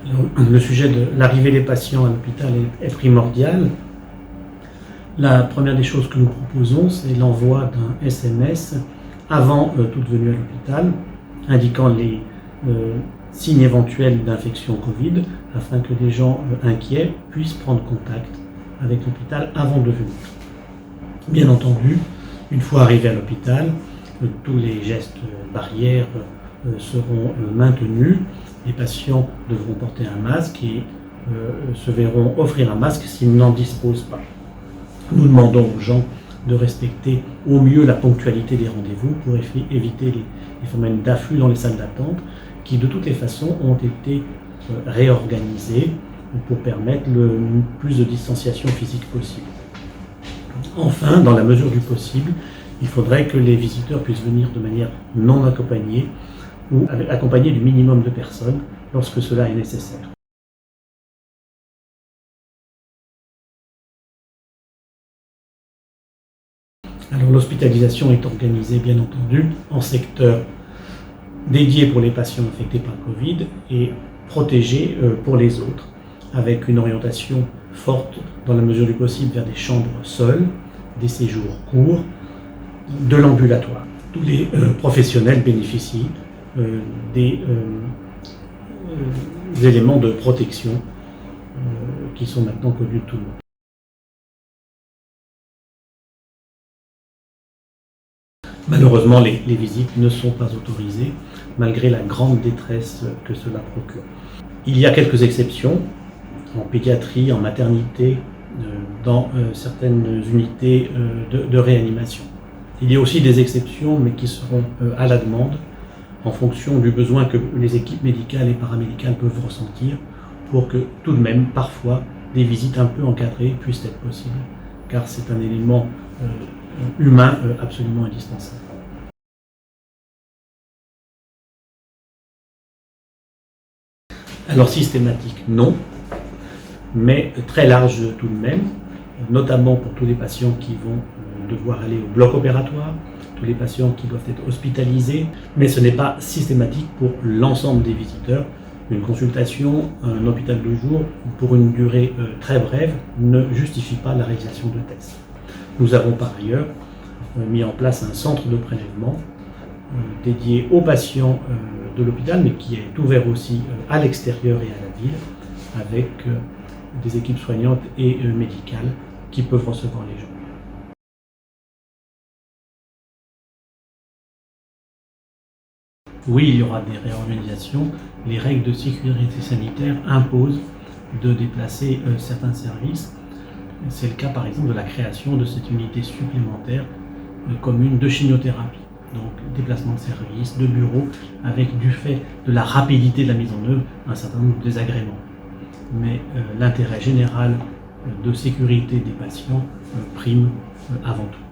Le sujet de l'arrivée des patients à l'hôpital est primordial. La première des choses que nous proposons, c'est l'envoi d'un SMS avant toute venue à l'hôpital, indiquant les signes éventuels d'infection Covid, afin que les gens inquiets puissent prendre contact avec l'hôpital avant de venir. Bien entendu, une fois arrivés à l'hôpital, tous les gestes barrières seront maintenus. Les patients devront porter un masque et se verront offrir un masque s'ils n'en disposent pas. Nous demandons aux gens de respecter au mieux la ponctualité des rendez-vous pour éviter les phénomènes d'afflux dans les salles d'attente qui de toutes les façons ont été réorganisées pour permettre le plus de distanciation physique possible. Enfin, dans la mesure du possible, il faudrait que les visiteurs puissent venir de manière non accompagnée ou accompagnés du minimum de personnes lorsque cela est nécessaire. Alors l'hospitalisation est organisée bien entendu en secteur dédié pour les patients infectés par le Covid et protégé pour les autres, avec une orientation forte dans la mesure du possible vers des chambres seules, des séjours courts, de l'ambulatoire. Tous les professionnels bénéficient des éléments de protection qui sont maintenant connus de tout le monde. Malheureusement, les visites ne sont pas autorisées, malgré la grande détresse que cela procure. Il y a quelques exceptions, en pédiatrie, en maternité, dans certaines unités de réanimation. Il y a aussi des exceptions, mais qui seront à la demande, en fonction du besoin que les équipes médicales et paramédicales peuvent ressentir, pour que tout de même, parfois, des visites un peu encadrées puissent être possibles, car c'est un élément humain absolument indispensable. Alors systématique, non, mais très large tout de même, notamment pour tous les patients qui vont devoir aller au bloc opératoire, tous les patients qui doivent être hospitalisés, mais ce n'est pas systématique pour l'ensemble des visiteurs. Une consultation, un hôpital de jour, pour une durée très brève, ne justifie pas la réalisation de tests. Nous avons par ailleurs mis en place un centre de prélèvement dédié aux patients de l'hôpital, mais qui est ouvert aussi à l'extérieur et à la ville, avec des équipes soignantes et médicales qui peuvent recevoir les gens. Oui, il y aura des réorganisations. Les règles de sécurité sanitaire imposent de déplacer certains services. C'est le cas par exemple de la création de cette unité supplémentaire commune de chimiothérapie. Donc déplacement de services, de bureaux, avec du fait de la rapidité de la mise en œuvre, un certain nombre de désagréments. Mais l'intérêt général de sécurité des patients prime avant tout.